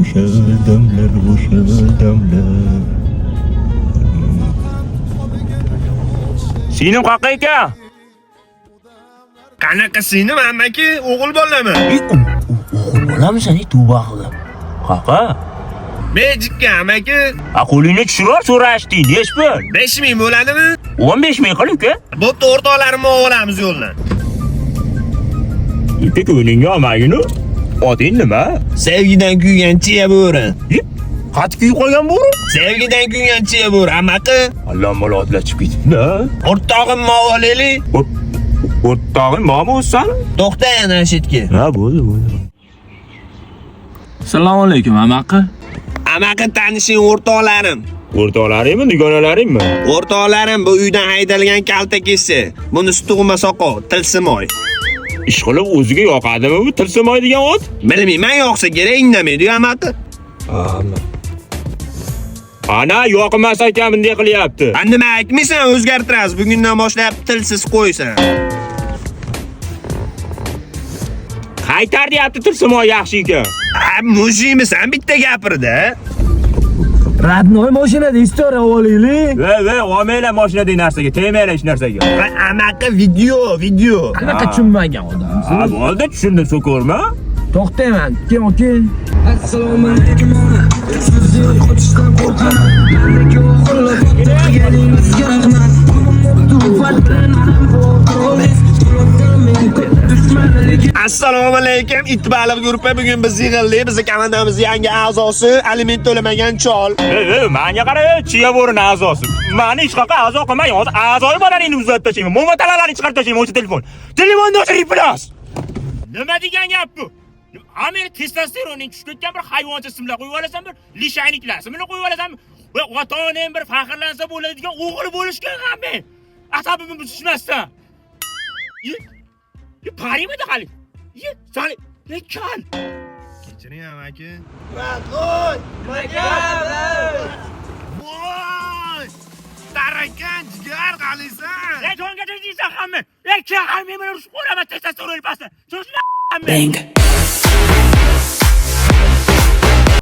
o'sha damlar. Sening qaqa ekan? Qanaqa seni amaki o'g'il bolami? O'g'il bolamisan, tuba qilib. Qaqa? Mejikka amaki A qo'lingni tushirib so'rashdi, nechi pul? 5000 bo'ladimi? 15,000 qil uka. Bo'pti, o'rtoqlarimni olamiz yo'ldan. Uka ko'ningga olmaginu. Oting nima? Sevgidan kuygan chiya bo'ri. Qat kuyib qolgan bo'ri? Sevgidan kuygan chiya bo'ri amaki. Alloh malotlachib ketibdi. O'rtog'im movoleli. O'rtog'ing bormi o'zsan? To'xta yana shetga. Ha, bo'ldi. Assalomu alaykum, amaki. Amaki tanishing o'rtoqlarim. O'rtoqlaringmi, dugonalaringmi? O'rtoqlarim bu uydan haydalgan kalta kessa. Buni tug'ma soqov, tilsimoy. Ish qilib o'ziga yoqadimi bu tilsimoy degan ot? Bilmayman, yoqsa kerak indamaydi amaki. Ana yoqmas ekan bunday qilyapti. Nima aytmaysan, o'zgartirasiz. Bugundan boshlab tilsiz qo'ysan. Qaytar deyapti tilsimoy yaxshi ekan. Mujimisan bitta gapirdi. Radnoy mashinada istora olaylik. Va, olmaylar mashinadagi narsaga, tegmaylar hech narsaga. Amaki video. Qanaqa tushunmagan odam. Ha, bo'ldi, tushundim, so'korma. To'xtayman, okey. Assalomu alaykum ona. Sizni qochishdan qo'rqaman. Menga o'g'irlab o'tirganingizga rahmat. Assalomu alaykum. Itbaliq guruhi bugun biz yig'ildik. Bizning komandamiz yangi a'zosi aliment to'lamagan chol. Menga qara, chiya bo'rini a'zosi. Meni hech qayoqqa a'zo qilmang, hozir a'zoyi bolalaringni uzatib tashlayman. Mo'matalaringni chiqarib tashlayman o'sha telefon. Telefonni o'chirib plas. Nima degan gap bu? Amir testosteronning tushib ketgan bir hayvoncha simlar qo'yib olasan, bir lishayniklar simlar qo'yib olasan. Va ota-onam bir faxrlansa bo'ladigan o'g'il bo'lishgan ham men. Asabimni buzishmasdan. Parimidi hali? Sani, kal. Kechiring amaki. Voy! Tarakan jigar qalisan. Jonga deysan hamma. Kal men urushib qo'raman testosteron pastda. Cho'shla hamma. Bang.